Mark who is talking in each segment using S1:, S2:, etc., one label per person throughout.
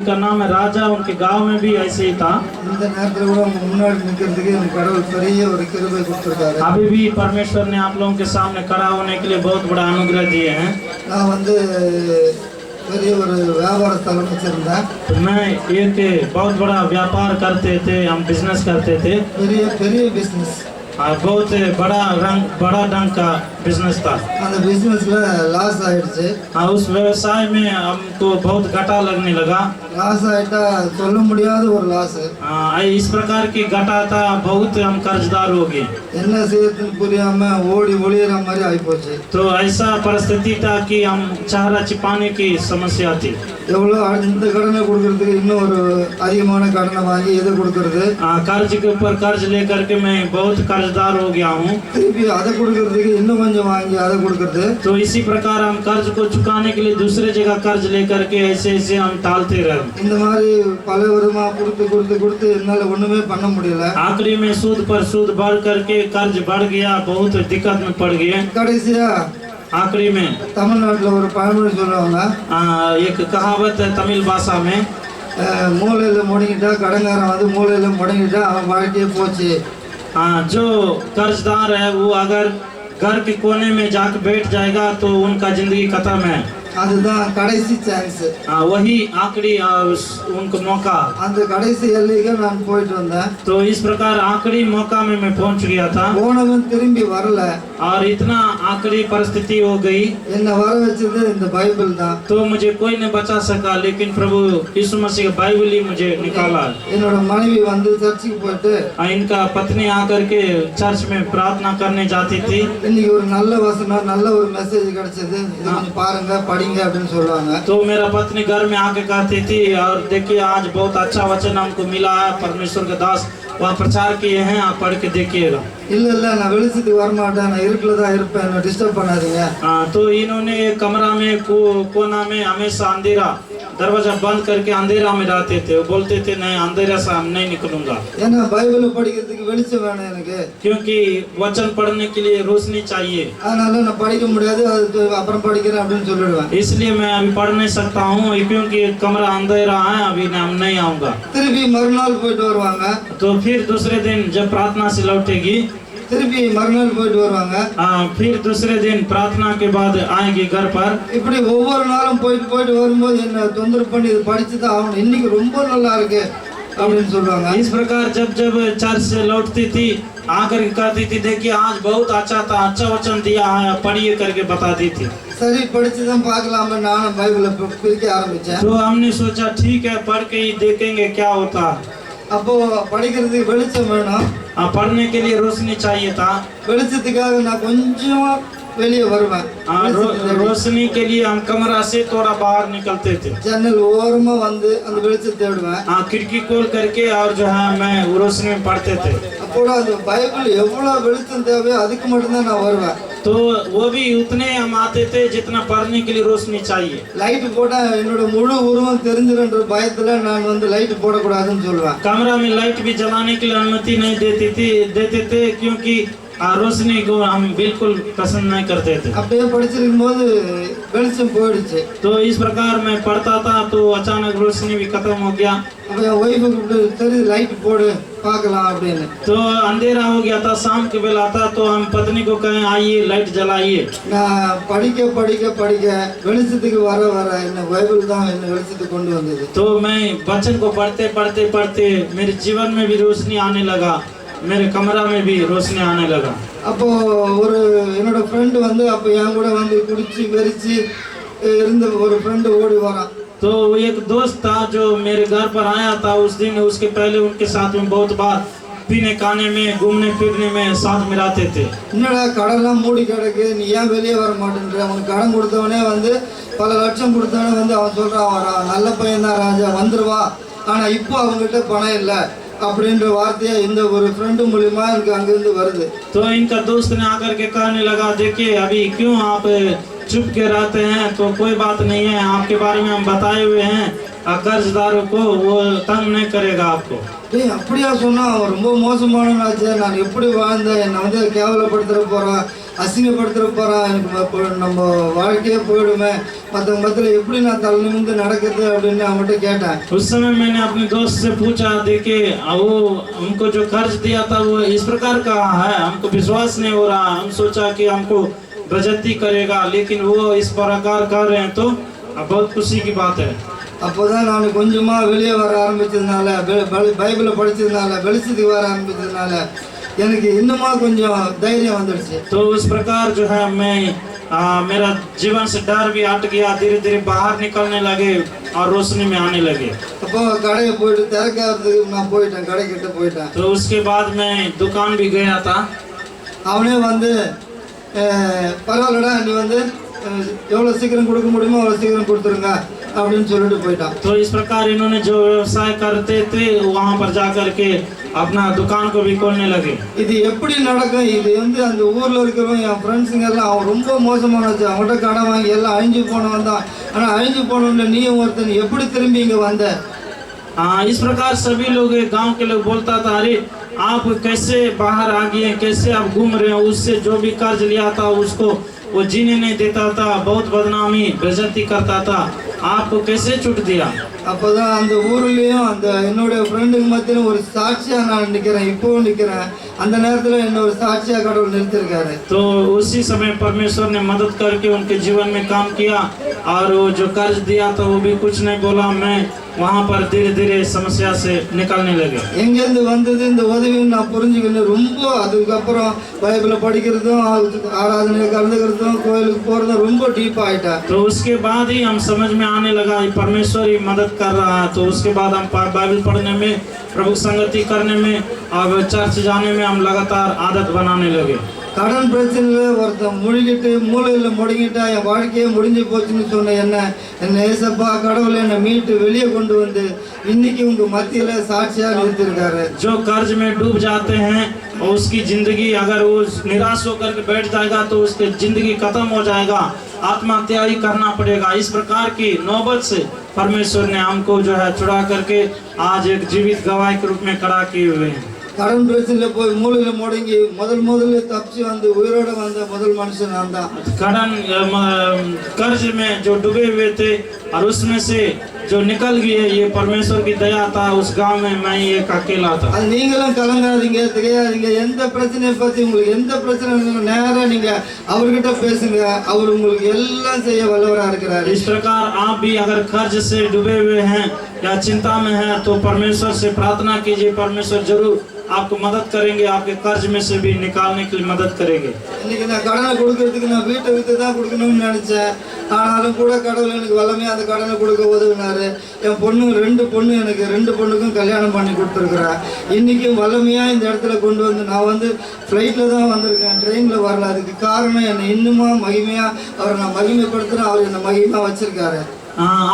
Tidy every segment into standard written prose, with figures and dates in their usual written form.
S1: का नाम है राजा, उनके गांव में भी ऐसे ही था। अभी भी परमेश्वर ने आप लोगों के सामने खड़ा होने के लिए बहुत बड़ा अनुग्रह दिए हैं। तो मैं एक बहुत बड़ा व्यापार करते थे, हम बिजनेस करते थे।
S2: बिजनेस
S1: बहुत बड़ा ढंग का बिजनेस था।
S2: बिजनेस लॉस
S1: हाँ, उस व्यवसाय में हमको बहुत घाटा लगने लगा।
S2: लॉस लॉस
S1: इस प्रकार की घाटा था, बहुत हम कर्जदार हो गए। तो ऐसा परिस्थिति था कि हम चेहरा छिपाने की समस्या थी। कर्ज के ऊपर कर्ज लेकर के मैं बहुत कर्जदार हो गया हूँ। तो इसी प्रकार हम कर्ज को चुकाने के लिए दूसरे जगह कर्ज लेकर के ऐसे ऐसे हम टालते रहे। आखिरी में सूद पर सूद बढ़ करके कर्ज बढ़ गया, बहुत दिक्कत में पड़ गए। आखिरी में
S2: तमिलनाडु
S1: एक कहावत है तमिल भाषा में,
S2: மூலையில் முடங்கிட்டா கடங்காரன் வந்து மூலையில் முடங்கிட்டா அவன் வாழ்க்கையே போச்சு।
S1: जो कर्जदार है वो अगर घर के कोने में जाकर बैठ जाएगा तो उनका जिंदगी खत्म है।
S2: அதுதான் கடைசி சான்ஸ்।
S1: वही आखिरी उनको मौका।
S2: அந்த கடைசி எல்லைக்கு நான் போயிட்டு வந்தேன்।
S1: तो इस प्रकार आखिरी मौका में मैं पहुंच गया था।
S2: போனவன் திரும்பி வரல
S1: और इतना आखिरी परिस्थिति हो गई।
S2: என்ன வர வச்சது இந்த பைபிள் தான்।
S1: तो मुझे कोई नहीं बचा सका, लेकिन प्रभु यीशु मसीह का बाइबल ही मुझे निकाला।
S2: என்னோட மனைவி வந்து சர்ச்சுக்கு போயிட்டு
S1: इनका पत्नी आकर के चर्च में प्रार्थना करने जाती थी।
S2: இன்னைக்கு ஒரு நல்ல வசனம், நல்ல ஒரு மெசேஜ் கிடைச்சது, இது கொஞ்சம் பாருங்க
S1: तो मेरा पत्नी घर में आके कहती थी, और देखिए आज बहुत अच्छा वचन हमको मिला है, परमेश्वर के दास वहाँ प्रचार किए हैं, आप पढ़ के देखिएगा। तो इन्होंने एक कमरा में कोना में हमेशा अंधेरा, दरवाजा बंद करके अंधेरा में रहते थे। वो बोलते थे नहीं, अंधेरा से हम नहीं निकलूंगा, क्योंकि वचन पढ़ने के लिए रोशनी चाहिए। इसलिए मैं अभी पढ़ नहीं सकता हूँ, क्योंकि कमरा अंधेरा है, अभी हम नहीं आऊंगा। तो फिर दूसरे दिन जब प्रार्थना से लौटेगी, फिर दूसरे दिन प्रार्थना के बाद आएगी घर पर। इस प्रकार जब जब चर्च से लौटती थी आकर कहती थी, देखिए आज बहुत अच्छा था, अच्छा वचन दिया है, पढ़िए करके बताती थी।
S2: सही படிச்சுதான் பார்க்கலாம்னு நான் பைபிளை படிக்க ஆரம்பிச்சேன்।
S1: तो हमने सोचा ठीक है, पढ़ के ही देखेंगे क्या होता।
S2: அப்போ படிக்கிறதுக்கு வெளிச்சம் வேணும்,
S1: पढ़ने के लिए रोशनी चाहिए था।
S2: வெளிச்சத்துக்காக நான் கொஞ்சம் வெளியே வருவேன்।
S1: रोशनी के लिए हम कमरा से थोड़ा बाहर निकलते थे,
S2: जन्नल ஓரமா வந்து அந்த வெளிச்சத்தை தேடுவேன்।
S1: खिड़की खोल करके और जो है मैं रोशनी में पढ़ते थे।
S2: அப்போ அந்த பைபிள் எவ்வளவு வெளிச்சம் தேவையோ அதுக்கு மட்டும் தான் நான் வருவேன்।
S1: तो वो भी उतने हम आते थे जितना पढ़ने के लिए रोशनी चाहिए।
S2: लाइट போட்டா என்னோட முழு உருவம் தெரிஞ்சிருன்ற பயத்துல நான் வந்து லைட் போடக்கூடாதுன்னு சொல்லுவேன்।
S1: कमरा में लाइट भी जलाने के लिए अनुमति नहीं देते थे, क्योंकि रोशनी को हम बिल्कुल पसंद नहीं करते थे।
S2: அப்படியே படிச்சிருக்கும் போது வெளிச்சம் போயிடுச்சு।
S1: तो इस प्रकार मैं पढ़ता था तो अचानक रोशनी भी खत्म हो गया।
S2: अब वाइफ को तेरी लाइट போடு பார்க்கலாம் அப்படினு।
S1: तो अंधेरा हो गया था, शाम के बेला था, तो हम पत्नी को कहे आइए लाइट जलाइए।
S2: நான் படிக்க வெளிச்சத்துக்கு வர என்ன பைபிள் தான் என்ன வெளிச்சத்துக்கு கொண்டு வந்தது।
S1: तो मैं वचन को पढ़ते मेरे जीवन में भी रोशनी आने लगा, मेरे कमरा में भी रोशनी आने लगा।
S2: அப்போ ஒரு என்னோட फ्रेंड வந்து அப்ப என் கூட வந்து குடிச்சு வெறிச்சு இருந்த ஒரு फ्रेंड ஓடி வரான்।
S1: तो एक दोस्त था जो मेरे घर पर आया था उस दिन, उसके पहले उनके साथ में बहुत बार पीने खाने में घूमने फिरने में साथ में रहते थे।
S2: என்னடா கடலாம் மூடி கிடக்கு, நீ ஏன் வெளியே வர மாட்டேன்ற? அவனுக்கு கடன் கொடுத்தவனே வந்து பல லட்சம் கொடுத்தவனே வந்து அவன் சொல்றான், நல்ல பையன் தான் ராஜா, வந்துருவா, ஆனா இப்போ அவங்ககிட்ட பணம் இல்லை அப்படின்ற வார்த்தையா இந்த ஒரு फ्रेंड மூலமா எனக்கு அங்கிருந்து வருது।
S1: तो इनका दोस्त ने आकर के कहने लगा, देखिए अभी क्यों आप चुप के रहते हैं, तो कोई बात नहीं है, आपके बारे में हम बताए हुए हैं, कर्जदारों को वो तंग नहीं करेगा आपको।
S2: அப்படியா சொன்னா, ரொம்ப மோசமானவனாச்சே, நான் எப்படி வாழ்ந்தேன், என்னை வந்து கேவலப்படுத்த போறான், அசிங்கப்படுத்துகிற போகிறான், எனக்கு நம்ம வாழ்க்கையே போயிடுமே, மற்றவங்க மத்தியில் எப்படி நான் தலை நிமிர்ந்து நடக்குது அப்படின்னு அவங்ககிட்ட கேட்டேன்.
S1: उस समय मैंने अपने दोस्त से पूछा, देखिए वो हमको जो कर्ज दिया था वो इस प्रकार का है, हमको विश्वास नहीं हो रहा, हम सोचा कि हमको बेइज्जती करेगा, लेकिन वो इस प्रकार कर रहे हैं तो बहुत खुशी की बात है।
S2: அப்போ தான் நான் கொஞ்சமாக வெளியே வர ஆரம்பித்ததுனால, பைபிளை படித்ததுனால, வெளிச்சத்துக்கு வர ஆரம்பித்ததுனால எனக்கு இன்னுமா கொஞ்சம் தைரியம் வந்துடுச்சு.
S1: तो उस प्रकार जो है मैं मेरा जीवन से डर भी हट गया, धीरे धीरे बाहर निकलने लगे और रोशनी में आने लगे।
S2: அப்போ கடையை போயிட்டு திறக்கிறதுக்கு நான் போயிட்டேன், கடைக்கிட்ட போயிட்டேன்.
S1: तो उसके बाद मैं दुकान भी गया था।
S2: அவனே வந்து பரவாயில்லடா, நீ வந்து எவ்வளோ சீக்கிரம் கொடுக்க முடியுமோ அவ்வளோ சீக்கிரம் கொடுத்துருங்க அப்படின்னு சொல்லிட்டு போயிட்டான்.
S1: तो इस प्रकार इन्होंने जो व्यवसाय करते थे वहाँ पर जाकर के अपना दुकान को भी खोलने लगे।
S2: இது எப்படி நடக்கும், இது வந்து அந்த ஊரில் இருக்கிறவங்க என் ஃப்ரெண்ட்ஸுங்க எல்லாம் அவன் ரொம்ப மோசமானச்சு, அவன்கிட்ட கடன் வாங்கி எல்லாம் அழிஞ்சு போனவன் தான். ஆனால் அழிஞ்சு போனவன்ல நீயும் ஒருத்தன் எப்படி திரும்பி இங்கே வந்த?
S1: इस प्रकार सभी लोग गांव के लोग बोलता था, अरे आप कैसे बाहर आ गए, कैसे आप घूम रहे हैं, उससे जो भी कर्ज लिया था उसको वो जीने नहीं देता था, बहुत बदनामी बेइज्जती करता था, आपको कैसे छूट दिया?
S2: அப்போ தான் அந்த ஊர்லேயும் அந்த என்னுடைய ஃப்ரெண்டுக்கு மத்தியிலும் ஒரு சாட்சியாக நான் நிற்கிறேன், இப்போவும் நிற்கிறேன். அந்த நேரத்தில் என்ன ஒரு சாட்சியாக கடவுள் நிறுத்திருக்காரு.
S1: तो उसी समय परमेश्वर ने मदद करके उनके जीवन में काम किया और वो जो कर्ज दिया था वो भी कुछ नहीं बोला। मैं वहाँ पर धीरे धीरे समस्या से निकलने लगे।
S2: எங்கேருந்து வந்தது இந்த உதவின்னு நான் புரிஞ்சுக்கணும். ரொம்ப அதுக்கப்புறம் பைபிளை படிக்கிறதும் ஆராதனை கலந்துக்கிறதும் கோயிலுக்கு போகிறதும் ரொம்ப டீப்பாக ஆகிட்டேன்.
S1: तो उसके बाद ही हम समझ में आने लगा परमेश्वर ही मदद कर रहा है। तो उसके बाद हम बाइबल पढ़ने में, प्रभु संगति करने में और चर्च जाने में हम लगातार आदत बनाने लगे।
S2: கடன் பிரச்சனையில் ஒருத்தன் முழுகிட்டு மூளையில் முடங்கிட்டா என் வாழ்க்கையே முடிஞ்சு போச்சுன்னு சொன்ன என்ன ஏசப்பா கடவுளை என்னை மீட்டு வெளியே கொண்டு வந்து இன்னைக்கு உங்க மத்தியில் சாட்சியாக நிறுத்திருக்காரு.
S1: जो कर्ज में डूब जाते हैं और उसकी जिंदगी अगर वो निराश होकर के बैठ जाएगा तो उसकी जिंदगी खत्म हो जाएगा, आत्महत्या ही करना पड़ेगा। इस प्रकार की नौबत से परमेश्वर ने हमको जो है छुड़ा करके आज एक जीवित गवाह के रूप में खड़ा किए हुए हैं।
S2: கடன் பிரச்சனையில் போய் மூளையில் முடங்கி முதல்ல தப்பிச்சு வந்து உயிரோட வந்த முதல் மனுஷன் நான் தான்.
S1: कड़न कर्ज में जो डूबे हुए थे और उसमें से जो निकल गए, ये परमेश्वर की दया था। उस गांव में मैं एक अकेला था।
S2: அது நீங்களும் கலங்காதீங்க, திகையாதீங்க. எந்த பிரச்சனையை பற்றி உங்களுக்கு எந்த பிரச்சனை நேராக நீங்கள் அவர்கிட்ட பேசுங்க, அவர் உங்களுக்கு எல்லாம் செய்ய வல்லவராக இருக்கிறார்.
S1: इस प्रकार आप भी अगर कर्ज से डूबे हुए हैं या चिंता में हैं तो परमेश्वर से प्रार्थना कीजिए, परमेश्वर जरूर आपको मदद करेंगे, आपके कर्ज में से भी निकालने के लिए मदद करेंगे।
S2: இன்னைக்கு நான் கடனை கொடுக்கறதுக்கு நான் வீட்டை விற்று தான் கொடுக்கணும்னு நினச்சேன். ஆனாலும் கூட கடவுள் எனக்கு வல்லமையாக அந்த கடனை கொடுக்க உதவினார். என் பொண்ணு 2 பொண்ணு, எனக்கு 2 பொண்ணுக்கும் கல்யாணம் பண்ணி கொடுத்துருக்குறேன். இன்றைக்கும் வல்லமையாக இந்த இடத்துல கொண்டு வந்து நான் வந்து ஃப்ளைட்டில் தான் வந்திருக்கேன், ட்ரெயினில் வரல. அதுக்கு காரணம் என்னை இன்னுமா மகிமையாக அவரை நான் மகிமைப்படுத்துகிறேன், அவர் என்னை மகிமையாக வச்சுருக்காரு.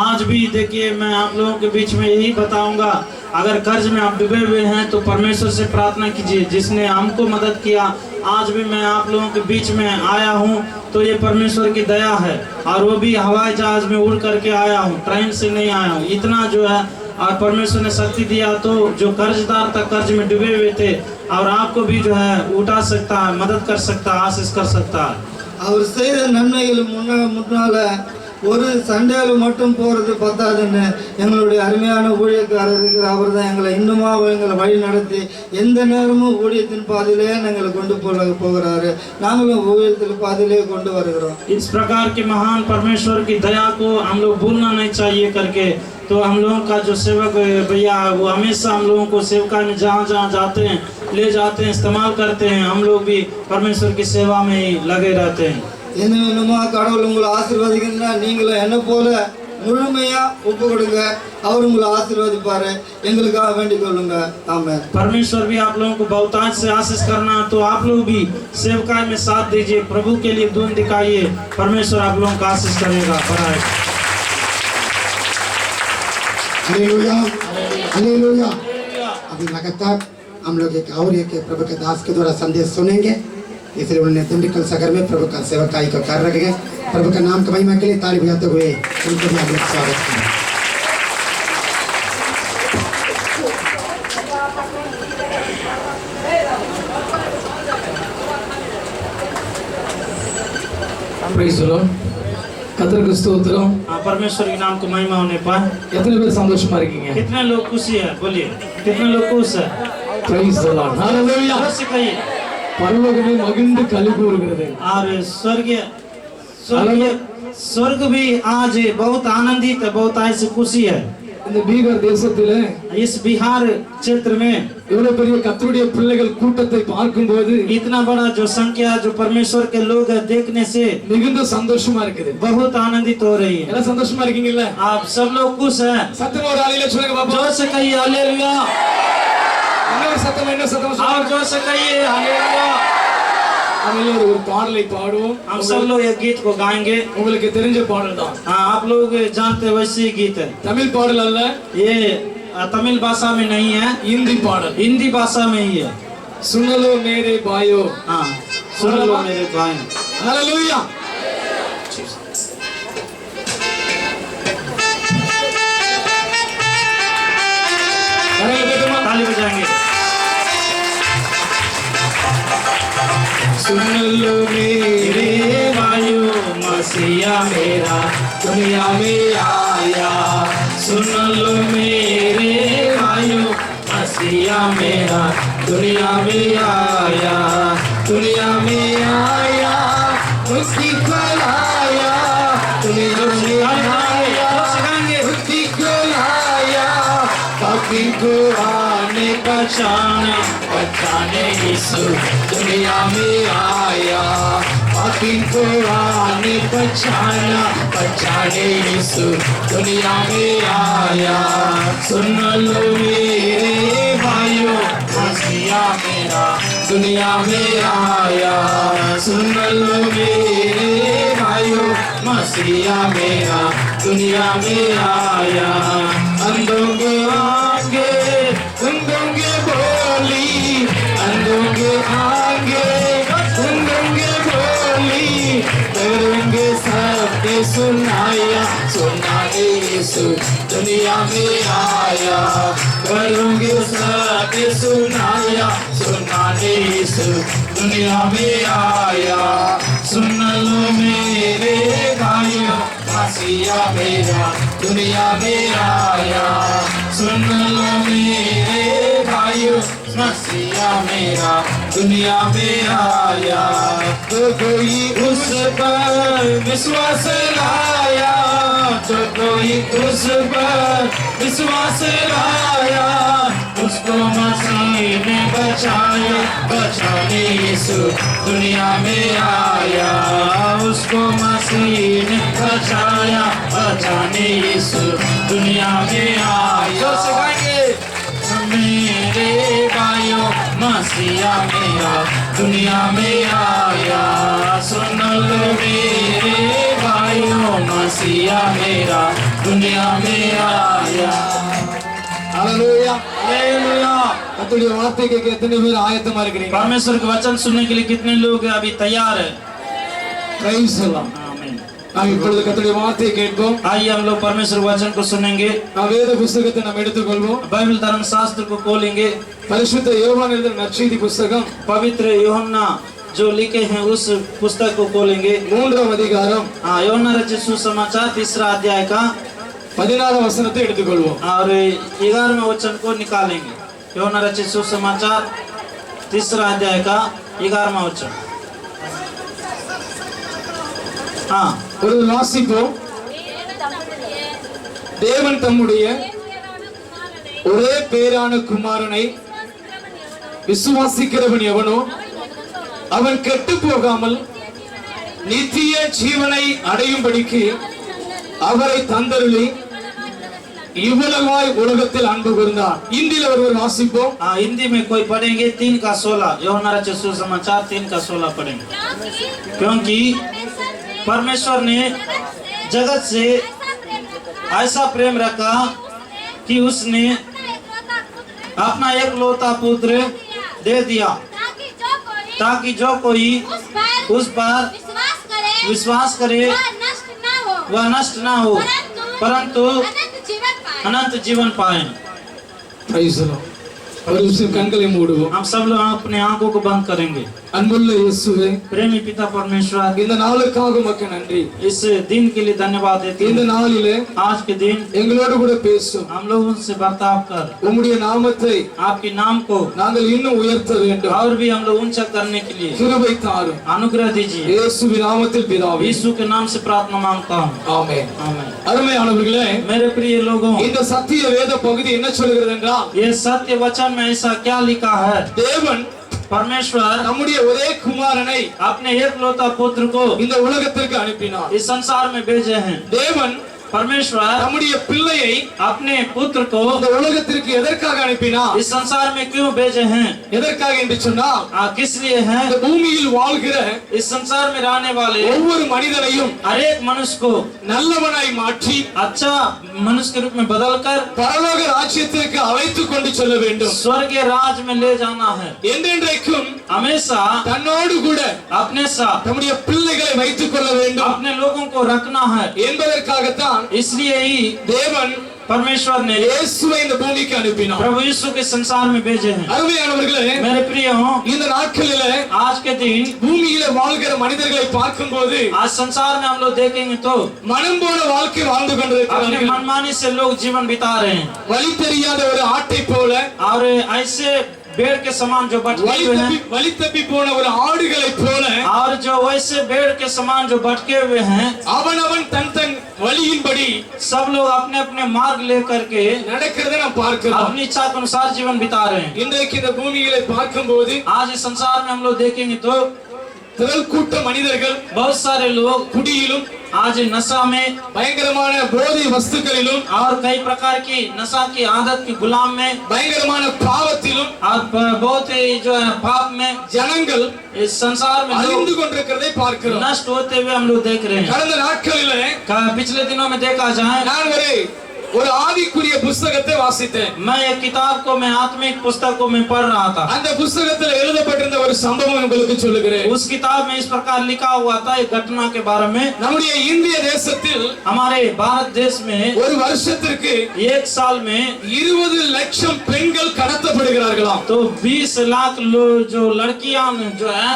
S1: आज भी देखिए मैं आप लोगों के बीच में यही बताऊंगा, अगर कर्ज में आप डूबे हुए हैं तो परमेश्वर से प्रार्थना कीजिए, जिसने हमको मदद किया। आज भी मैं आप लोगों के बीच में आया हूँ तो ये परमेश्वर की दया है, और वो भी हवाई जहाज में उड़ करके आया हूँ, ट्रेन से नहीं आया हूँ। इतना जो है और परमेश्वर ने शक्ति दिया तो जो कर्जदार तक कर्ज में डूबे हुए थे और आपको भी जो है उठा सकता है, मदद कर सकता है, आशीष कर सकता है।
S2: அவர் செய்த நன்மைகள் முன்னால் ஒரு சண்டேல மட்டும் போகிறது பத்தாதுன்னு எங்களுடைய அருமையான ஊழியக்காரர் இருக்கிற அவர் தான் எங்களை இன்னுமா எங்களை வழி நடத்தி எந்த நேரமும் ஊழியத்தின் பாதையிலே எங்களை கொண்டு போகிறாரு. நாங்களும் ஊழியத்தின் பாதையிலே கொண்டு வருகிறோம்.
S1: इस प्रकार के महान परमेश्वर की दया को हम लोग भूलना नहीं चाहिए करके, तो हम लोगों का जो सेवक भैया वो हमेशा हम लोगों को सेवका में जहाँ जहाँ जाते हैं ले जाते हैं, इस्तेमाल करते हैं। हम लोग भी परमेश्वर की सेवा में ही लगे रहते हैं।
S2: என்ன வேணுமா கடவுள் உங்களை ஆசீர்வதிக்கணும்னா நீங்களும் என்ன போல முழுமையாக ஒப்பு கொடுங்க, அவர் உங்களை ஆசீர்வதிப்பாரு. எங்களுக்காக வேண்டிக் கொள்ளுங்க. ஆமென்.
S1: परमेश्वर भी आप लोगों को बहुतायत से आशीष करना, तो आप लोग भी सेवकाई में साथ दीजिए, प्रभु के लिए दून दिखाइए, परमेश्वर आप लोगों का आशीष करेगा, बढ़ाएगा।
S3: Hallelujah, hallelujah. अभी लगातार हम लोग एक और एक प्रभु के दास के द्वारा संदेश सुनेंगे, इसलिए उन्होंने दिंडीगल सागर में प्रभु का सेवकाई का कार्य रखेंगे। प्रभु का नाम की महिमा के लिए ताली बजाते हुए उनको भी आप लोग स्वागत करें।
S4: Price the Lord. கர்த்தருக்கு ஸ்தோத்திரம்.
S1: परमेश्वर के नाम को महिमा होने पाए।
S4: எத்தனை பேர் சந்தோஷமா இருக்கீங்க?
S1: कितने लोग खुशी है? बोलिए कितने लोग खुश है?
S4: Praise the lord. ஹalleluya.
S1: जोर से कहिए।
S4: பரலோகமே மகிழ்ந்து களி கூறுகிறது.
S1: और स्वर्ग भी आज बहुत आनंदित है, बहुत ऐसी खुशी है।
S4: இந்த பீகார் தேசத்திலே
S1: इस बिहार क्षेत्र में
S4: இவ்வளவு பெரிய கர்த்தருடைய பிள்ளைகள் கூட்டத்தை பார்க்கும்போது
S1: इतना बड़ा जो संख्या जो परमेश्वर के लोग है, देखने से
S4: மிகுந்த சந்தோஷமா இருக்குது.
S1: बहुत आनंदित हो रही है।
S4: எல்லாம் சந்தோஷமா இருக்கீங்கல்ல?
S1: आप सब लोग खुश हैं?
S4: சத்தமா ஒரு ஹalleluya சொல்லுங்க பாப்போம்.
S1: जोर से कहिए हालेलुया।
S4: இன்னொரு சத்தமா
S1: और जोर से कहिए हालेलुया।
S4: हम எல்லாரும் ஒரு பாடலை பாடுவோம்.
S1: हम सब लोग ये गीत को गाएंगे।
S4: உங்களுக்கு தெரிஞ்ச பாடல் தான்.
S1: हाँ, आप लोग जानते वैसे ही गीत है।
S4: தமிழ் பாடல் அல்ல,
S1: ये तमिल भाषा में नहीं है,
S4: हिंदी பாடல்.
S1: हिंदी भाषा में ही है।
S4: सुन लो मेरे भाइयों.
S1: हाँ, सुन लो मेरे भाई।
S4: हालेलुया.
S1: ताली बजाएंगे।
S4: सुन लो मेरे
S1: भाइयों, मसीहा मेरा दुनिया में आया। सुन लो मेरे भाइयों, मसीहा मेरा दुनिया में आया। दुनिया में आया, मुक्ति को लाया। दुनिया में आया, मुक्ति को लाया। पापी को आने बचाने यीशु दुनिया में आया। पापी को आने बचाने यीशु दुनिया में आया। सुन लो मेरे भाइयों, मसीहा मेरा दुनिया में आया। सुन लो मेरे भाइयों, मसीहा मेरा दुनिया में आया। अंधों के आगे गूंगों के बोली, अंधों के आगे गूंगों के बोली, करेंगे सबके सुनाया। सुनाने यीशु दुनिया में आया। करेंगे सबके सुनाया। सुनाने यीशु दुनिया में आया। सुन लो मेरे भाइयों, मसीहा मेरा दुनिया में आया। सुन लो मेरे भाइयों, मसीहा मेरा दुनिया में आया। तो कोई उस पर विश्वास लाया, तो कोई उस पर विश्वास लाया, उसको मसीह ने बचाया। बचाने यीशु दुनिया में आया। उसको मसीह ने बचाया। बचाने यीशु दुनिया में आया। मेरे भाइयों, मसीहा मेरा दुनिया में आया। सुन लो मेरे भाइयों, मसीहा मेरा दुनिया में आया।
S4: हालेलुया.
S1: हालेलुया।
S4: கர்த்தருடைய வார்த்தை கேட்க எத்தனை பேர் ஆயத்தமா இருக்கீங்க?
S1: परमेश्वर के वचन सुनने के लिए कितने लोग अभी तैयार है?
S4: Praise the Lord.
S1: आमीन।
S4: நாம் இப்பொழுது கர்த்தருடைய வார்த்தையை கேட்போம்.
S1: आइए हम लोग परमेश्वर वचन को सुनेंगे।
S4: நாம் வேத புத்தகத்தை நாம் எடுத்துக்கொள்வோம்.
S1: बाइबल धर्म शास्त्र को खोलेंगे।
S4: பரிசுத்த யோவான் எழுதின நற்செய்தி புத்தகம்
S1: पवित्र यूहन्ना जो लिखे हैं उस पुस्तक को खोलेंगे।
S4: 3ஆம் அதிகாரம்
S1: हाँ, यूहन्ना रचित सुसमाचार 3 अध्याय का
S4: 16ஆம் வசனத்தை எடுத்துக்கொள்வோம்.
S1: और 11वें वचन को निकालेंगे। यूहन्ना रचित सुसमाचार 3 अध्याय का 11वां वचन। हाँ,
S4: ஒரு வாசிப்போம். தேவன் தம்முடைய ஒரே பேரான குமாரனை விசுவாசிக்கிறவன் எவனோ அவன் கெட்டு போகாமல் நித்திய ஜீவனை அடையும்படிக்கு அவரை தந்தருளி இவ்வளவாய் உலகத்தில் அன்பு கூர்ந்தார். இந்தியில் ஒருவர் வாசிப்போம்.
S1: हाँ, हिंदी में कोई पढ़ेंगे 3 का 16। यूहन्ना रचित सुसमाचार 3 का 16 पढ़ेंगे। क्योंकि परमेश्वर ने जगत से ऐसा प्रेम रखा कि उसने अपना एकलौता पुत्र दे दिया, ताकि जो कोई उस पर विश्वास करे वह नष्ट ना हो, परंतु अनंत जीवन पाए।
S4: Price the Lord. ஒரு நிமிஷம் கண்களை மூடுவோம்.
S1: हम सब लोग अपने आंखों को बंद करेंगे।
S4: அன்புள்ள இயேசுவே,
S1: प्रेमी पिता परमेश्वर,
S4: இந்த நாளுக்காக உமக்கு நன்றி.
S1: इस दिन के लिए धन्यवाद देते
S4: இந்த
S1: हैं।
S4: நாளிலே
S1: आज के दिन
S4: எங்களோடு கூட பேசும்
S1: हम लोगों से बर्ताव कर
S4: உம்முடைய நாமத்தை
S1: आपके नाम को
S4: நாங்கள் இன்னும் உயர்த்த வேண்டும்.
S1: और भी हम लोग ऊंचा करने के लिए
S4: கிருபை தாரும்.
S1: अनुग्रह दीजिए।
S4: இயேசுவின் நாமத்தில் பிதாவே,
S1: यीशु के नाम से प्रार्थना मांगता हूँ,
S4: ஆமென்.
S1: आमीन।
S4: அருமையானவர்களே,
S1: मेरे प्रिय लोगों,
S4: இந்த சத்திய வேத பகுதி என்ன சொல்கிறது என்றால்,
S1: ये सत्य वचन में ऐसा क्या लिखा है?
S4: தேவன்
S1: परमेश्वर
S4: நம்முடைய ஒரே குமாரனை
S1: अपने एकलौता पुत्र को
S4: இந்த உலகத்திற்கு அனுப்பினார்.
S1: इस संसार में भेजे हैं।
S4: தேவன்
S1: परमेश्वर
S4: நம்முடைய பிள்ளையை
S1: अपने पुत्र को
S4: இந்த உலகத்திற்கு எதற்காக அனுப்பினார்?
S1: इस संसार में क्यों भेजे हैं?
S4: எதற்காக என்று சொன்னால்,
S1: किस लिए हैं?
S4: இந்த பூமியில் வாழ்கிற
S1: इस संसार में रहने वाले
S4: ஒவ்வொரு மனிதனையும்
S1: हर एक मनुष्य को
S4: நல்லவனாய் மாற்றி
S1: अच्छा मनुष्य के रूप में बदलकर
S4: பரலோக ராஜ்யத்திற்கு அழைத்துக் கொண்டு செல்ல வேண்டும்.
S1: स्वर्गीय राज में ले जाना है।
S4: என்றென்றைக்கும்
S1: हमेशा
S4: தன்னோடு கூட
S1: अपने साथ
S4: நம்முடைய பிள்ளைகளை வைத்துக் கொள்ள வேண்டும்
S1: अपने लोगों को रखना है।
S4: என்பதற்காகத்தான்
S1: इसलिए ही
S4: தேவன்
S1: परमेश्वर ने
S4: இயேசுவை இந்த பூமிக்கு அனுப்பினார்.
S1: प्रभु यीशु के संसार में भेजे हैं।
S4: அருமையானவர்களே,
S1: मेरे प्रिय हो,
S4: இந்த நாட்களிலே
S1: आज के दिन
S4: பூமியிலே வாழ்கிற மனிதர்களை பார்க்கும்போது
S1: आज संसार में हम लोग देखेंगे तो
S4: மனம் போன வாழ்க்கை வாழ்ந்து
S1: अपने
S4: கொண்டிருக்கிறார்கள்.
S1: मनमानी से लोग जीवन बिता रहे हैं
S4: வழி தெரியாத ஒரு ஆட்டை போல,
S1: और ऐसे भेड़ के समान जो भटके हुए हैं
S4: வழி தப்பி போன ஒரு ஆடுகளை போல
S1: और जो वैसे भेड़ के समान जो भटके हुए हैं,
S4: அவனவன் தன் தன் வழியின்படி
S1: सब लोग अपने अपने मार्ग लेकर के
S4: நடக்கிறதை நாம் பார்க்கிறோம்.
S1: अपनी इच्छा के अनुसार जीवन बिता रहे हैं।
S4: இன்றைக்கு இந்த பூமியிலே பார்க்கும்போது
S1: आज इस संसार में हम लोग देखेंगे तो
S4: திரள் கூட்ட மனிதர்கள்
S1: बहुत सारे लोग
S4: குடியிலும்
S1: आज नशा में
S4: பயங்கரமான போதை வஸ்துக்களிலும்
S1: और कई प्रकार की नशा की आदत के गुलाम में
S4: பயங்கரமான பாவத்திலும்
S1: और बहुत ही जो है पाप में
S4: ஜனங்கள்
S1: इस संसार में
S4: அழிந்து
S1: लोग
S4: கொண்டிருக்கிறதை பார்க்கிறோம்.
S1: नष्ट होते हुए हम लोग देख रहे हैं।
S4: கடந்த நாட்களிலே
S1: पिछले दिनों में देखा जाए,
S4: நான் ஒரு ஆவிக்குரிய புத்தகத்தை வாசித்தேன்.
S1: मैं एक किताब को मैं आत्मिक पुस्तक को मैं पढ़ रहा था।
S4: அந்த புத்தகத்தில் எழுதப்பட்டிருந்த ஒரு சம்பவம் உங்களுக்கு சொல்லுகிறேன்.
S1: उस किताब में इस प्रकार लिखा हुआ था एक घटना के बारे में।
S4: நம்முடைய இந்திய தேசத்தில்
S1: हमारे भारत देश में
S4: ஒரு வருஷத்திற்கு
S1: एक साल में
S4: 20 லட்சம் பெண்கள் கடத்தப்படுகிறார்களாம்.
S1: तो 20 लाख लोग जो लड़कियां जो है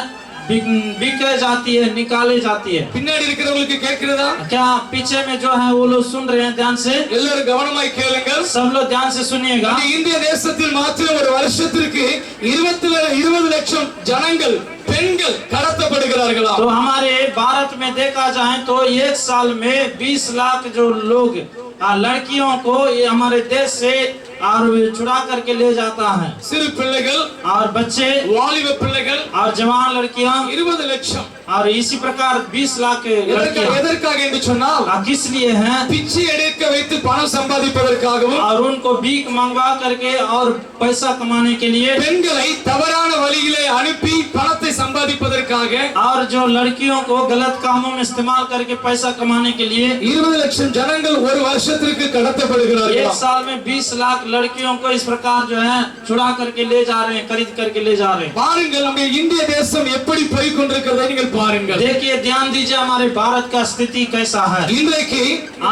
S1: बिके जाती है, निकाले जाती है।
S4: பின்னாடி இருக்கிறவங்களுக்கு கேக்குறதா?
S1: क्या पीछे में जो है वो लोग सुन रहे हैं ध्यान से?
S4: எல்லாரும் கவனமாய் கேளுங்கள்.
S1: सब लोग ध्यान से सुनिएगा।
S4: இந்த இந்திய தேசத்தில் மாத்திரம் ஒரு வருஷத்திற்கு 20 லட்சம் ஜனங்கள் பெண்கள் கடத்தப்படுகிறார்களா?
S1: तो हमारे भारत में देखा जाए तो एक साल में 20 लाख जो लोग लड़कियों को ये हमारे देश से और चुरा करके ले जाता है।
S4: சிறு பிள்ளைகள்
S1: और बच्चे
S4: வாலிப பிள்ளைகள்
S1: और जवान लड़कियां
S4: 20 லட்சம்.
S1: और इसी प्रकार 20 लाख लड़कियां
S4: எதற்காக என்று சொன்னால்,
S1: किस लिए हैं?
S4: பிச்சை எடுக்க வைத்து பணம் சம்பாதிப்பதற்காகவும்
S1: और उनको भीख मंगवा करके और पैसा कमाने के लिए,
S4: பெண்களை தவறான வழியிலே அனுப்பி பணத்தை சம்பாதிப்பதற்காக
S1: और जो लड़कियों को गलत कामों में इस्तेमाल करके पैसा कमाने के लिए
S4: 20 லட்சம் ஜனங்கள் ஒரு வருஷத்திற்கு கடத்தப்படுகிறார்கள்.
S1: एक साल में 20 लाख लड़कियों को इस प्रकार जो है चुरा करके ले जा रहे हैं, खरीद करके ले जा रहे हैं।
S4: பாருங்கள், நம்முடைய இந்திய தேசம் எப்படி போய் கொண்டிருக்கிறதை நீங்கள் பாருங்கள்.
S1: देखिए, ध्यान दीजिए हमारे भारत का स्थिति कैसा है।
S4: இன்றைக்கு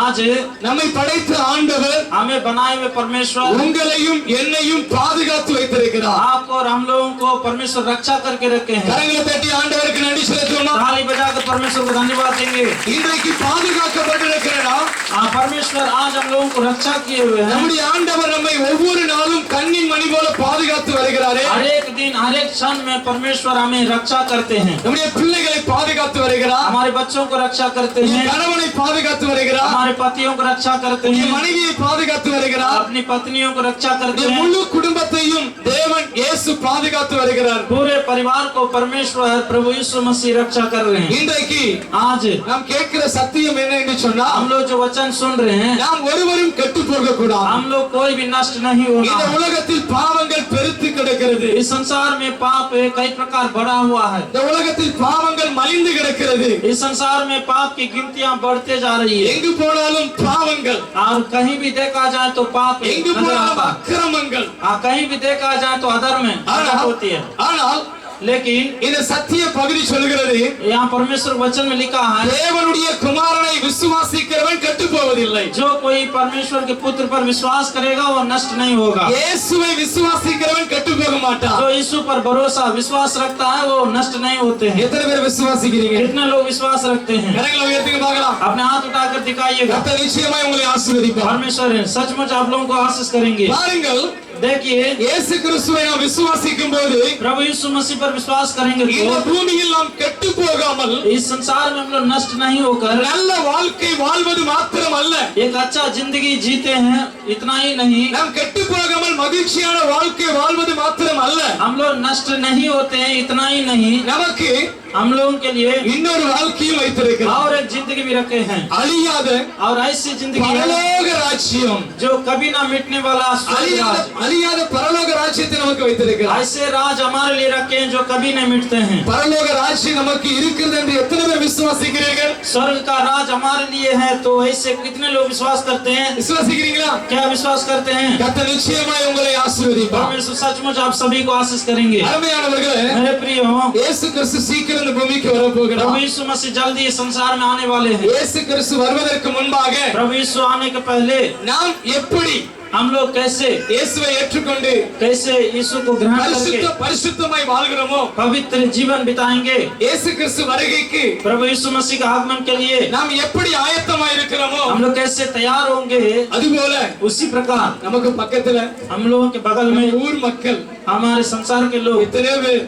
S1: आज
S4: நம்மை படைத்த ஆண்டவர்
S1: हमें बनाए हुए परमेश्वर
S4: உங்களையும் என்னையும் பாதுகாத்து வைத்திருக்கிறார்.
S1: आपको और हम लोगों को परमेश्वर रक्षा करके रखे हैं।
S4: கரங்களை தட்டி ஆண்டவருக்கு நன்றி செலுத்தணும்.
S1: ताली बजाकर परमेश्वर को धन्यवाद देंगे।
S4: இன்றைக்கு பாதுகாக்கப்பட்டிருக்கிறனா?
S1: परमेश्वर आज हम लोगों को रक्षा किए हुए हैं।
S4: நம்முடைய ஆண்டவர் நம்மை ஒவ்வொரு நாளும் கண்ணின் மணி போல பாதுகாத்து வருகிறாரே.
S1: हर एक दिन हर एक क्षण में परमेश्वर हमें रक्षा करते हैं।
S4: நம்முடைய பிள்ளைகளை பாதுகாத்து வருகிறார்.
S1: हमारे बच्चों को रक्षा करते हैं,
S4: கணவனை பாதுகாத்து வருகிறார்.
S1: हमारे पतियों को रक्षा करते हैं,
S4: மனைவியை பாதுகாத்து வருகிறார்.
S1: अपनी पत्नियों को रक्षा करते हैं।
S4: முழு குடும்பத்தையும் தேவன் இயேசு பாதுகாத்து வருகிறார்.
S1: पूरे परिवार को परमेश्वर प्रभु यीशु मसीह रक्षा कर रहे हैं।
S4: இன்றைக்கு
S1: आज
S4: நாம் கேட்கிற சத்தியம் என்ன என்று சொன்னால்,
S1: हम लोग जो वचन सुन रहे हैं,
S4: நாம் ஒருவரும் கெட்டு போக கூடாது.
S1: हम लोग कोई भी नष्ट नहीं होना
S4: இந்த
S1: है।
S4: உலகத்தில் பாவங்கள் பெருத்து கிடக்கிறது.
S1: इस संसार में पाप कई प्रकार बढ़ा हुआ है।
S4: இந்த உலகத்தில் பாவங்கள் மலிந்து கிடக்கிறது.
S1: इस संसार में पाप की गिनतियां बढ़ते जा रही है
S4: எங்கு போனாலும் பாவங்கள்,
S1: और कहीं भी देखा जाए तो पाप
S4: எங்கு
S1: नजर
S4: போனாலும்
S1: आता है।
S4: அக்கிரமங்கள்.
S1: कहीं भी देखा जाए तो अधर्म है, अधर्म होती है।
S4: ஆனால்
S1: लेकिन
S4: இந்த சத்திய பகுதி சொல்கிறது
S1: यहाँ परमेश्वर वचन में लिखा है,
S4: தேவனுடைய குமாரனை விசுவாசிக்கிறவன் கெட்டுப் போவதில்லை.
S1: जो कोई परमेश्वर के पुत्र पर विश्वास करेगा वो नष्ट नहीं होगा।
S4: இயேசுவை விசுவாசிக்கிறவன் கெட்டுப் போக மாட்டான்.
S1: जो यीशु पर भरोसा विश्वास रखता है वो नष्ट नहीं होते हैं।
S4: எத்தனை பேர் விசுவாசிக்கிறீங்க?
S1: कितने लोग विश्वास रखते हैं?
S4: கரங்களை உயர்த்துங்க பார்க்கலாம்.
S1: अपने हाथ उठाकर दिखाइएगा।
S4: கர்த்தர் நிச்சயமாய் உங்களை ஆசீர்வதிப்பார்.
S1: परमेश्वर सचमुच आप लोगों को आशीष करेंगे।
S4: பாருங்கள்,
S1: देखिए,
S4: இயேசு கிறிஸ்துவை நாம் விசுவாசிக்கும் போது
S1: प्रभु यीशु मसीह पर विश्वास करेंगे
S4: இந்த
S1: तो
S4: பூமியில் நாம் கெட்டுப் போகாமல்
S1: इस संसार में हम लोग नष्ट नहीं होकर
S4: நல்ல வாழ்க்கை வாழ்வது மாத்திரம் அல்ல,
S1: एक अच्छा जिंदगी जीते हैं। इतना ही नहीं,
S4: நாம் கெட்டுப் போகாமல் மகிழ்ச்சியான வாழ்க்கை வாழ்வது மாத்திரம் அல்ல,
S1: हम लोग नष्ट नहीं होते हैं। इतना ही नहीं,
S4: நமக்கு
S1: हम लोगों के लिए
S4: இன்னொரு வாழ்க்கையும் வைத்திருக்கிறார்.
S1: और एक जिंदगी भी रखे हैं,
S4: அழியாத
S1: और ऐसी जिंदगी है
S4: பரலோக ராஜ்யம்,
S1: जो कभी ना मिटने वाला स्वर्ग राज।
S4: அழியாத பரலோக ராஜ்யத்தை நமக்கு வைத்திருக்கிறார்.
S1: ऐसे राज हमारे लिए रखे हैं जो कभी नहीं मिटते हैं।
S4: பரலோக ராஜ்யம் நமக்கு இருக்கிறது என்று எத்தனை பேர் விசுவாசிக்கிறீர்கள்?
S1: स्वर्ग का राज हमारे लिए है, तो ऐसे कितने लोग विश्वास करते हैं?
S4: விசுவாசிக்கிறீங்களா?
S1: क्या विश्वास करते हैं?
S4: கர்த்தர் நிச்சயமாய் உங்களை ஆசீர்வதிப்பார்.
S1: परमेश्वर सचमुच आप सभी को आशीष करेंगे।
S4: அருமையானவர்களே,
S1: मेरे प्रिय हो,
S4: இயேசு கிறிஸ்து சீக்கிரம் இந்த பூமிக்கு வரப்போகிறார்.
S1: प्रभु यीशु मसीह जल्दी इस संसार में आने वाले हैं।
S4: இயேசு கிறிஸ்து வருவதற்கு முன்பாக
S1: प्रभु यीशु आने के पहले
S4: நாம் எப்படி
S1: हम लोग कैसे
S4: இயேசுவை ஏற்றுக்கொண்டு
S1: यीशु को ग्रहण करके
S4: பரிசுத்தமாய் வாழ்கிறோமோ,
S1: पवित्र जीवन बिताएंगे।
S4: இயேசு கிறிஸ்து வருகைக்கு
S1: प्रभु यीशु मसीह के आगमन के लिए
S4: நாம் எப்படி ஆயத்தமாய் இருக்கிறோமோ,
S1: हम लोग कैसे तैयार होंगे,
S4: அதுபோல
S1: उसी प्रकार
S4: நமக்கு பக்கத்துல
S1: हम लोगों के बगल में
S4: ஊர் மக்கள்
S1: हमारे संसार के लोग,
S4: எத்தனை பேர்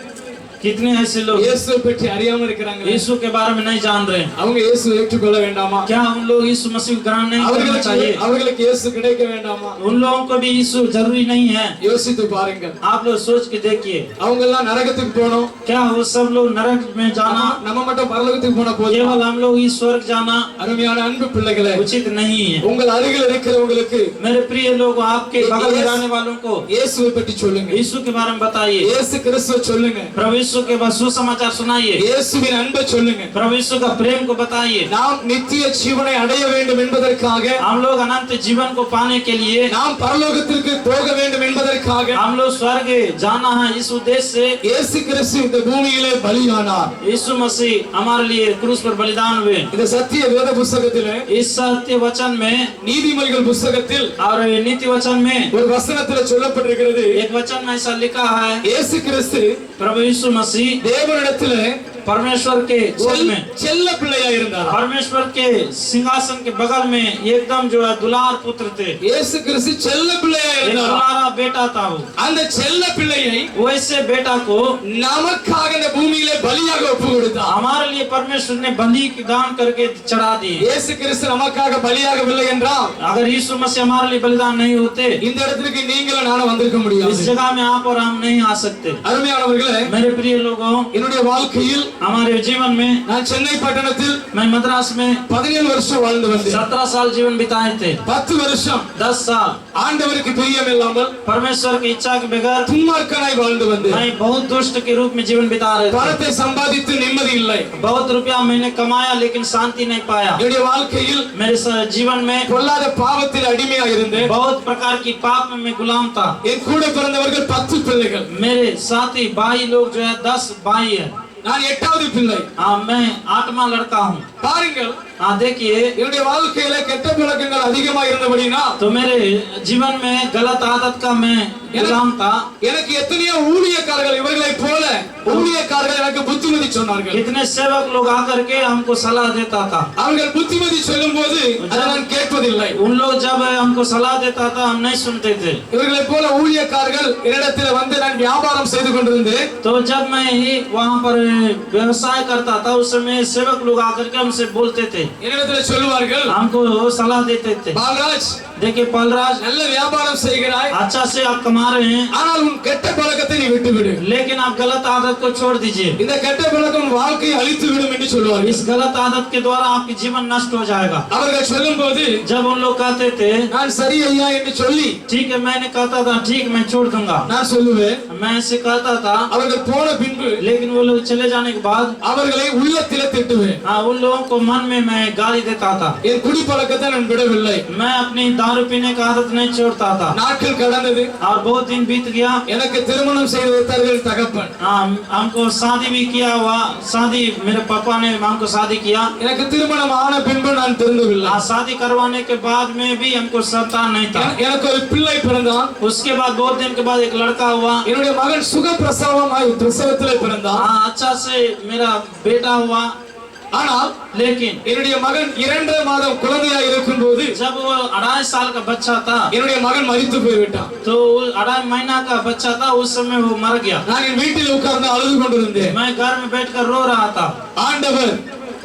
S1: कितने ऐसे लोग
S4: இயேசுவை பற்றி அறியாம இருக்கிறாங்க?
S1: यीशु के बारे में नहीं जान रहे हैं।
S4: அவங்க இயேசுவை ஏற்றுக்கொள்ள வேண்டாமா?
S1: क्या उन लोग यीशु मसीह को ग्रहण नहीं करना चाहिए?
S4: அவங்களுக்கு இயேசு கிடைக்க வேண்டாமா?
S1: उन लोगों को भी यीशु जरूरी नहीं है?
S4: யோசித்து பாருங்கள்.
S1: आप लोग सोच के देखिए,
S4: அவங்க எல்லாம் நரகத்துக்கு போனோம்,
S1: क्या वो सब लोग नरक में जाना,
S4: நம்ம மட்டும் பரலோகத்துக்கு போன போதும்?
S1: केवल हम लोग इस स्वर्ग जाना
S4: அருமையான அன்பு பிள்ளைகளே,
S1: उचित नहीं है।
S4: உங்கள் அருகில் இருக்கிறவங்களுக்கு
S1: मेरे प्रिय लोग, आपके बगल में रहने वालों को
S4: இயேசுவை பற்றி சொல்லுங்க.
S1: यीशु के बारे में बताइए।
S4: இயேசு கிறிஸ்துவை சொல்லுங்க.
S1: प्रभु यीशु के बाद सुसमाचार सुनाइए।
S4: இயேசுவின் அன்பை சொல்லுங்க.
S1: प्रभु यीशु का प्रेम को बताइए।
S4: நாம் நித்திய ஜீவனை அடைய வேண்டும் என்பதற்காக,
S1: हम लोग अनंत जीवन को पाने के लिए,
S4: நாம் பரலோகத்திற்கு போக வேண்டும் என்பதற்காக
S1: हम लोग स्वर्ग जाना है, इस उद्देश्य से
S4: இயேசு கிறிஸ்து இந்த பூமியிலே பலியானார்.
S1: यीशु मसीह हमारे लिए क्रूस पर बलिदान हुए।
S4: இந்த சத்திய வேத புத்தகத்திலே,
S1: इस सत्य वचन में
S4: நீதிமொழிகள் புத்தகத்தில்
S1: और नीति वचन में
S4: ஒரு வசனத்தில் சொல்லப்பட்டிருக்கிறது,
S1: एक वचन में ऐसा लिखा है,
S4: இயேசு கிறிஸ்து
S1: प्रभु यीशु मसीह
S4: தேவனிடத்திலே
S1: परमेश्वर के गोद में
S4: செல்ல பிள்ளையா இருந்தார்.
S1: परमेश्वर के सिंहासन के बगल में एकदम जो है दुलार पुत्र थे।
S4: இயேசு கிறிஸ்து செல்ல பிள்ளையா
S1: एक
S4: இருந்தார்.
S1: दुलारा बेटा था वो।
S4: அந்த செல்ல பிள்ளையை
S1: वैसे बेटा को
S4: நமக்காக இந்த பூமியிலே பலியாக ஒப்பு கொடுத்தார்.
S1: हमारे लिए परमेश्वर ने बलि की दान करके चढ़ा दी।
S4: இயேசு கிறிஸ்து நமக்காக பலியாகவில்லை என்றால்
S1: अगर यीशु मसीह हमारे लिए बलिदान नहीं होते,
S4: இந்த இடத்துக்கு நீங்களும் நானும் வந்திருக்க
S1: इस
S4: முடியாது.
S1: जगह में आप और हम नहीं आ सकते।
S4: அருமையானவர்களே,
S1: मेरे प्रिय लोगों,
S4: என்னுடைய வாழ்க்கையில்
S1: हमारे जीवन में
S4: நான் சென்னை பட்டணத்தில்
S1: मैं मद्रास में
S4: 17 வருஷம் வாழ்ந்து வந்தேன்.
S1: 17 साल जीवन बिताए थे।
S4: 10 வருஷம்
S1: 10 साल
S4: ஆண்டவருக்கு பிரியம் இல்லாமல்
S1: परमेश्वर की इच्छा के बगैर
S4: துன்மார்க்கனாய் வாழ்ந்து வந்தேன்.
S1: मैं बहुत दुष्ट के रूप में जीवन बिता रहे थे।
S4: பணத்தை சம்பாதித்து நிம்மதி இல்லை.
S1: बहुत रुपया मैंने कमाया लेकिन शांति नहीं पाया।
S4: என்னுடைய வாழ்க்கையில்
S1: मेरे जीवन में
S4: பொல்லாத பாவத்தில் அடிமையாக இருந்தேன்.
S1: बहुत प्रकार की पाप में मैं गुलाम था।
S4: என் கூட பிறந்தவர்கள் 10 பிள்ளைகள்.
S1: मेरे साथी भाई लोग जो है 10 भाई है।
S4: நான் 8வது பிள்ளை.
S1: मैं 8वां लड़का हूँ।
S4: பாருங்கள்,
S1: देखिए,
S4: என்னுடைய வாழ்க்கையில கெட்ட பழக்கங்கள் அதிகமாக இருந்தபடினா
S1: तो मेरे जीवन में गलत आदत का मैं गुलाम था।
S4: எனக்கு எத்தனையோ ஊழியக்காரர்கள் இவர்களை போல ஊழியக்காரர்கள் எனக்கு புத்திமதி சொன்னார்கள்.
S1: कितने सेवक लोग आकर के हमको सलाह देता था।
S4: அவர்கள் புத்திமதி சொல்லும்போது அதை நான் கேட்பதில்லை.
S1: उन लोग जब हमको सलाह देता था हम नहीं सुनते थे।
S4: இவர்களை போல ஊழியக்காரர்கள் என்னிடத்தில் வந்து நான் வியாபாரம் செய்து கொண்டிருந்தேன்.
S1: तो जब मैं वहाँ पर व्यवसाय करता था उस समय सेवक लोग आकर के हमसे बोलते थे,
S4: என்னிடத்தில் சொல்லுவார்கள்,
S1: हमको सलाह देते थे,
S4: பால்ராஜ்,
S1: देखिए पलराज,
S4: நல்ல வியாபாரம் செய்கிறாய்,
S1: अच्छा से आप कमा रहे हैं,
S4: ஆனால் உன் கெட்ட பழக்கத்தை நீ விட்டுவிடு.
S1: लेकिन आप गलत आदत को छोड़ दीजिए।
S4: இந்த கெட்ட பழக்கம் உன் வாழ்க்கையை அழித்து விடும் என்று சொல்லுவார்கள்.
S1: इस गलत आदत के द्वारा आपकी जीवन नष्ट हो जाएगा।
S4: அவர்கள் சொல்லும்போது
S1: जब उन लोग कहते थे
S4: நான் சரி ஐயா என்று சொல்லி
S1: ठीक है, मैंने कहता था ठीक मैं छोड़ दूंगा,
S4: நான் சொல்லுவேன்.
S1: मैं ऐसे कहता था,
S4: அவர்கள் போன பின்பு
S1: लेकिन वो लोग चले जाने के बाद
S4: அவர்களை உள்ளத்திலே திட்டுவேன்.
S1: उन लोगों को मन में मैं गाली देता था।
S4: என் குடி பழக்கத்தை நான் விடவில்லை.
S1: मैं अपनी दारू दारू पीने का आदत नहीं छोड़ता था
S4: நாட்கள் கடந்தது
S1: और बहुत दिन बीत गया
S4: எனக்கு திருமணம் செய்து வைத்தார்கள் தகப்பன்
S1: हमको शादी भी किया हुआ शादी मेरे पापा ने हमको शादी किया
S4: எனக்கு திருமணம் ஆன பின்பு நான் திருந்தவில்லை
S1: शादी करवाने के बाद में भी हमको संतान नहीं था
S4: எனக்கு ஒரு பிள்ளை பிறந்தான்
S1: उसके बाद बहुत दिन के बाद एक लड़का हुआ
S4: என்னுடைய மகன் சுகப்பிரசவமாய் பிரசவத்திலே பிறந்தான்
S1: अच्छा से मेरा बेटा हुआ
S4: ஆனால்
S1: लेकिन
S4: என்னுடைய மகன் 2 மாதம் குழந்தையாய் இருக்கும்போது
S1: जब वो 2.5 साल का बच्चा था
S4: என்னுடைய மகன் மரித்து போய்விட்டான்
S1: तो 2.5 महीना का बच्चा था उस समय वो मर गया
S4: நான் என் வீட்டில் உட்கார்ந்து அழுது கொண்டிருந்தேன்
S1: मैं घर में बैठकर रो रहा था
S4: ஆண்டவர்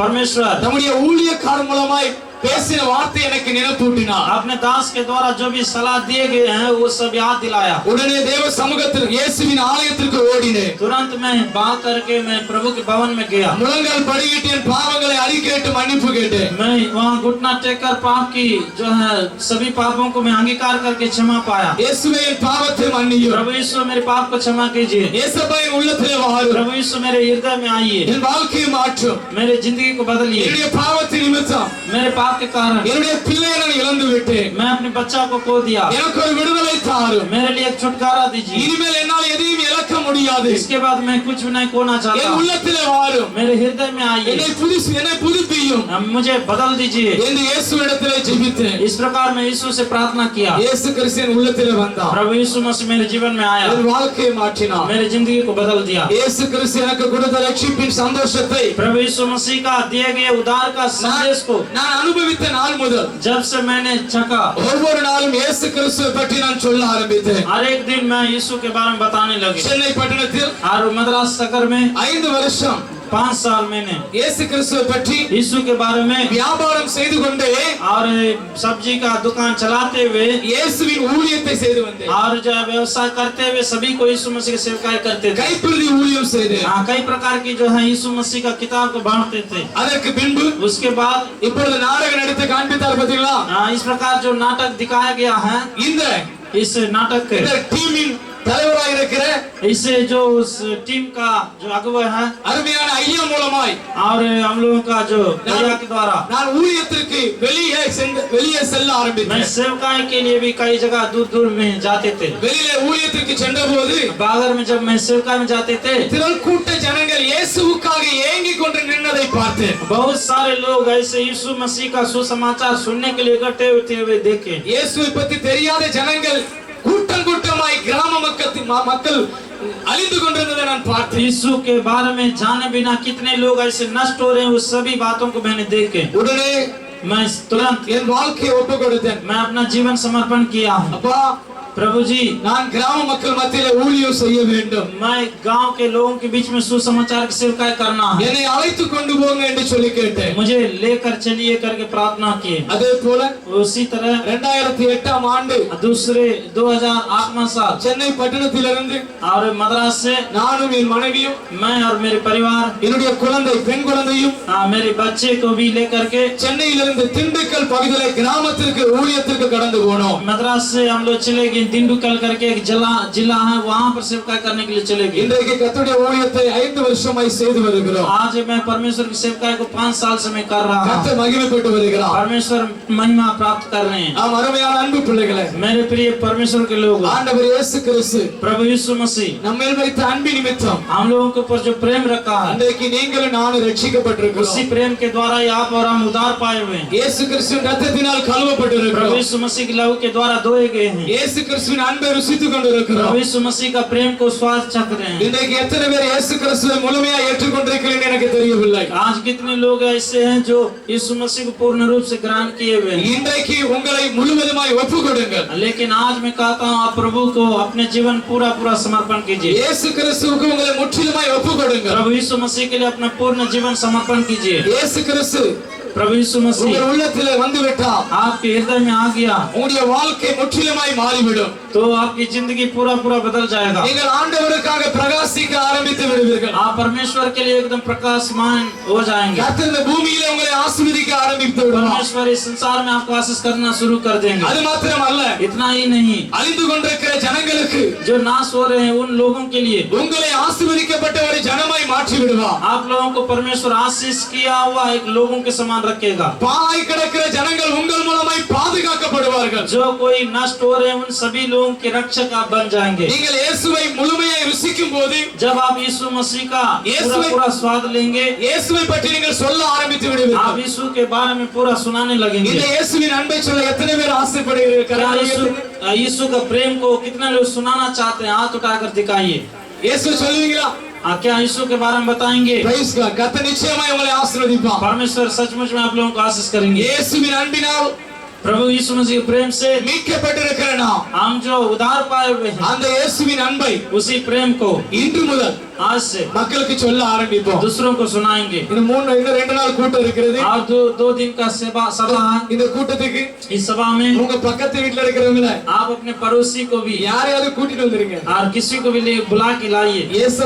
S1: परमेश्वर
S4: நம்முடைய ஊழியக்காரர் மூலமாய் பேசின வார்த்தை எனக்கு நினைப்பூட்டினார்
S1: अपने दास के द्वारा जो भी सलाह दिए गए हैं वो सब याद दिलाया
S4: உடனே தேவ சமூகத்தில் இயேசுவின் ஆலயத்திற்கு ஓடினேன்
S1: तुरंत मैं भाग करके मैं प्रभु के भवन में गया
S4: முழங்கால் படியிட்டு என் பாவங்களை அறிக்கையிட்டு மன்னிப்பு கேட்டேன்
S1: मैं वहाँ घुटना टेक कर पाप की जो है सभी पापों को मैं अंगीकार करके क्षमा पाया
S4: இயேசுவே என் பாவத்தை மன்னியும்
S1: प्रभु यीशु मेरे पाप को क्षमा कीजिए
S4: இயேசுவே என் உள்ளத்திலே வாரும்
S1: प्रभु यीशु मेरे हृदय में आइए
S4: என் வாழ்க்கையை மாற்றும்
S1: मेरे जिंदगी को बदलिए
S4: என்னுடைய பாவத்தின் நிமித்தம்
S1: मेरे पाप के कारण
S4: என்னுடைய பிள்ளையை நான் இழந்து விட்டேன்
S1: मैं अपने बच्चा को खो दिया
S4: எனக்கு ஒரு விடுதலை தாரும்
S1: मेरे लिए एक छुटकारा दीजिए
S4: இனிமேல் என்னால் எதையும் இழக்க முடியாது
S1: इसके बाद मैं कुछ भी नहीं खोना
S4: என்
S1: चाहता
S4: உள்ளத்திலே வாரும்
S1: मेरे हृदय में आइए
S4: என்னை புதுப்பியும்
S1: मुझे बदल दीजिए
S4: என்று இயேசுவிடத்திலே ஜெபித்தேன்
S1: इस प्रकार मैं यीशु से प्रार्थना किया
S4: இயேசு கிறிஸ்து என் உள்ளத்திலே வந்தார்
S1: प्रभु यीशु मसीह मेरे जीवन में आया
S4: என் வாழ்க்கையை மாற்றினார்
S1: मेरी जिंदगी को बदल दिया
S4: இயேசு கிறிஸ்து எனக்கு கொடுத்த ரட்சிப்பின் சந்தோஷத்தை
S1: प्रभु यीशु मसीह का दिए गए उद्धार का संदेश को
S4: நான் அனுபவித்த நாள் முதல்
S1: जब से मैंने चखा
S4: ஒவ்வொரு நாளும் இயேசு கிறிஸ்துவை பற்றி நான் சொல்ல ஆரம்பித்தேன்
S1: हर एक दिन मैं यीशु के बारे में बताने लगी
S4: சென்னை பட்டணத்தில்
S1: और मद्रास शहर में
S4: 5 வருஷம்
S1: 5 साल मैंने
S4: இயேசு கிறிஸ்துவை பற்றி
S1: यीशु के बारे में
S4: வியாபாரம் செய்து கொண்டே
S1: और सब्जी का दुकान चलाते हुए
S4: இயேசுவின் ஊழியத்தை செய்து வந்தேன்
S1: और जो व्यवसाय करते हुए सभी को यीशु मसीह की सेवकाई करते थे
S4: கைப்பிரதி ஊழியம் செய்தேன்
S1: कई प्रकार की जो है यीशु मसीह का किताब को बांटते थे
S4: அதற்கு பின்பு
S1: उसके बाद
S4: இப்பொழுது நாடகம் நடித்து காண்பித்தார் பாத்தீங்களா
S1: इस प्रकार जो नाटक दिखाया गया है
S4: இந்த
S1: इस नाटक के
S4: டீமின் தலைவராக இருக்கிற
S1: इसे जो उस टीम का जो अगुवा है
S4: அருமையான ஐயா மூலமாய்
S1: और हम लोगों का जो भैया के द्वारा
S4: நான் ஊழியத்திற்கு வெளியே செல்ல
S1: मैं
S4: ஆரம்பித்தேன்
S1: सेवकाई के लिए भी कई जगह दूर दूर में जाते थे
S4: வெளியிலே ஊழியத்திற்கு சென்றபோது
S1: बागर में जब मैं सेवकाई में जाते थे
S4: திரள் கூட்ட ஜனங்கள் இயேசுவுக்காக ஏங்கிக் கொண்டு நின்னதை பார்த்தேன்
S1: बहुत सारे लोग ऐसे यीशु मसीह का सुसमाचार सुनने के लिए इकट्ठे होते हुए देखे
S4: இயேசுவை பற்றி தெரியாத ஜனங்கள் கூட்டம் கூட்டமாய் கிராம மக்கள் அழிந்து கொண்டிருந்ததை நான் பார்த்தேன்
S1: यीशु के बारे में जाने बिना कितने लोग ऐसे नष्ट हो रहे हैं उस सभी बातों को मैंने देखे
S4: உடனே
S1: मैं तुरंत
S4: என் வாழ்க்கையை ஒப்பு கொடுத்தேன்
S1: मैं अपना जीवन समर्पण किया हूँ
S4: அப்பா
S1: प्रभु जी
S4: நான் கிராம மக்கள் மத்தியிலே ஊழியம் செய்ய வேண்டும்
S1: मैं गांव के लोगों के बीच में सुसमाचार की सेवकाई करना है
S4: என்னை அழைத்து கொண்டு போங்க என்று சொல்லி கேட்டேன்
S1: मुझे लेकर चलिए करके प्रार्थना किए
S4: அதே போல
S1: उसी तरह
S4: 2008 ஆண்டு
S1: दूसरे 2008 साल
S4: சென்னை பட்டணத்திலிருந்து
S1: और मद्रास से
S4: நானும் என் மனைவியும்
S1: मैं और मेरे परिवार
S4: என்னுடைய குழந்தை பெண் குழந்தையும்
S1: मेरे बच्चे को भी लेकर के
S4: சென்னையிலிருந்து திண்டுக்கல் பகுதியிலே கிராமத்திற்கு ஊழியத்திற்கு கடந்து போனோம்
S1: मद्रास से हम लोग चले गए दिंडुकल करके एक जिला है वहाँ पर सेवकाई करने के लिए चले गए
S4: இன்றைக்கு கர்த்தருடைய ஊழியத்தை 5 வருஷமாய் செய்து வருகிறோம்
S1: आज मैं परमेश्वर की सेवकाई को 5 साल से मैं कर रहा हूँ
S4: கர்த்தர் மகிமைப்பட்டு வருகிறார்
S1: परमेश्वर महिमा प्राप्त कर रहे हैं
S4: நாம் அருமையான அன்பு பிள்ளைகளே
S1: मेरे प्रिय परमेश्वर के लोग
S4: ஆண்டவர் இயேசு கிறிஸ்து
S1: प्रभु यीशु मसीह
S4: நம்ம மேல் வைத்த அன்பின் நிமித்தம்
S1: हम लोगों के ऊपर जो प्रेम रखा है
S4: இன்றைக்கு நீங்களும் நானும் ரட்சிக்கப்பட்டிருக்கிறோம்
S1: उसी प्रेम के द्वारा ही आप और हम उद्धार पाए हुए हैं
S4: இயேசு கிறிஸ்துவின் ரத்தத்தினால்
S1: प्रभु
S4: கழுவப்பட்டிருக்கிறோம்
S1: यीशु मसीह के लहू के द्वारा धोए गए हैं
S4: இயேசு கிறிஸ்துவின் அன்பை ருசித்துக் கொண்டிருக்கிறோம்
S1: प्रभु यीशु मसीह का प्रेम को स्वाद चख रहे हैं
S4: இன்றைக்கு எத்தனை பேர் இயேசு கிறிஸ்துவை முழுமையா ஏற்றுக்கொண்டிருக்கிறீர்கள் எனக்கு தெரியவில்லை
S1: आज कितने लोग ऐसे हैं जो यीशु मसीह को पूर्ण रूप से ग्रहण किए हुए हैं
S4: இன்றைக்கு உங்களை முழுவதுமாய் ஒப்புக்கொடுங்கள்
S1: लेकिन आज मैं कहता हूँ आप प्रभु को अपने जीवन पूरा समर्पण कीजिए
S4: இயேசு கிறிஸ்துவுக்கு உங்களை முற்றிலுமாய் ஒப்புக்கொடுங்கள்
S1: प्रभु यीशु मसीह के लिए अपना पूर्ण जीवन समर्पण कीजिए
S4: இயேசு கிறிஸ்து
S1: प्रभु यीशु मसीह
S4: உங்கள் உள்ளத்திலே வந்து விட்டால்
S1: आपके हृदय में आ गया
S4: உங்களுடைய வாழ்க்கை முற்றிலுமாய் மாறிவிடும்
S1: तो आपकी जिंदगी पूरा बदल जाएगा
S4: நீங்கள் ஆண்டவருக்காக பிரகாசிக்க ஆரம்பித்து விடுவீர்கள்
S1: आप परमेश्वर के लिए एकदम प्रकाशमान हो जाएंगे
S4: கர்த்தர் இந்த பூமியிலே உங்களை ஆசீர்வதிக்க ஆரம்பித்து விடுவார்
S1: परमेश्वर इस संसार में आपको आशीष करना शुरू कर देंगे
S4: அது மாத்திரமல்ல
S1: इतना ही नहीं
S4: அழிந்து கொண்டிருக்கிற ஜனங்களுக்கு ஜனங்களுக்கு
S1: जो नाश हो रहे हैं उन लोगों के लिए
S4: உங்களை ஆசீர்வதிக்கப்பட்ட ஒரு ஜனமாய் மாற்றி விடுவார்
S1: आप लोगों को परमेश्वर आशीष किया हुआ एक लोगों के समान रखेगा।
S4: பாழாய் கிடக்கிற ஜனங்கள் உங்கள் மூலமாய் பாதுகாக்கப்படுவார்கள்
S1: जो कोई नष्ट हो रहे हैं उन सभी लोगों के रक्षक आप बन जाएंगे।
S4: நீங்கள் இயேசுவை முழுமையாய் ருசிக்கும் போது
S1: जब आप यीशु मसीह का
S4: यीशु-
S1: पूरा स्वाद लेंगे,
S4: இயேசுவை பற்றி நீங்கள் சொல்ல ஆரம்பித்து
S1: आप
S4: விடுவீர்கள்
S1: यीशु के बारे में पूरा सुनाने
S4: இந்த
S1: लगेंगे।
S4: இயேசுவின் அன்பை சொல்ல எத்தனை பேர் ஆசைப்படுகிறீர்கள்
S1: क्या
S4: கரங்களை
S1: यीशु
S4: உயர்த்துங்க.
S1: यीशु का प्रेम को कितने लोग सुनाना चाहते हैं? हाथ उठाकर दिखाइए।
S4: இயேசு சொல்லுவீங்களா?
S1: क्या यीशु के बारे में बताएंगे?
S4: Praise God. கர்த்தர் நிச்சயமாய் உங்களை ஆசீர்வதிப்பார்.
S1: परमेश्वर सचमुच में आप लोगों को आशीष करेंगे।
S4: இயேசுவின் அன்பினால்
S1: प्रभु यीशु मसीह के प्रेम से
S4: மீட்கப்பட்டிருக்கிற நாம்
S1: हम जो उधार पाए हुए हैं,
S4: அந்த இயேசுவின் அன்பை
S1: उसी प्रेम को
S4: இன்று முதல்
S1: आज से
S4: மக்களுக்கு சொல்ல ஆரம்பிப்போம்.
S1: दूसरों को सुनाएंगे।
S4: இன்னும் 2 நாள் கூட்டம் இருக்கிறது.
S1: और दो दिन का सभा है।
S4: இந்த கூட்டத்துக்கு
S1: इस सभा में
S4: உங்க பக்கத்து வீட்ல இருக்கிறவங்கள
S1: आप अपने पड़ोसी को भी
S4: யாரையாவது கூட்டிட்டு வந்துருங்க.
S1: और किसी को भी बुला के लाइए।
S4: இயேசு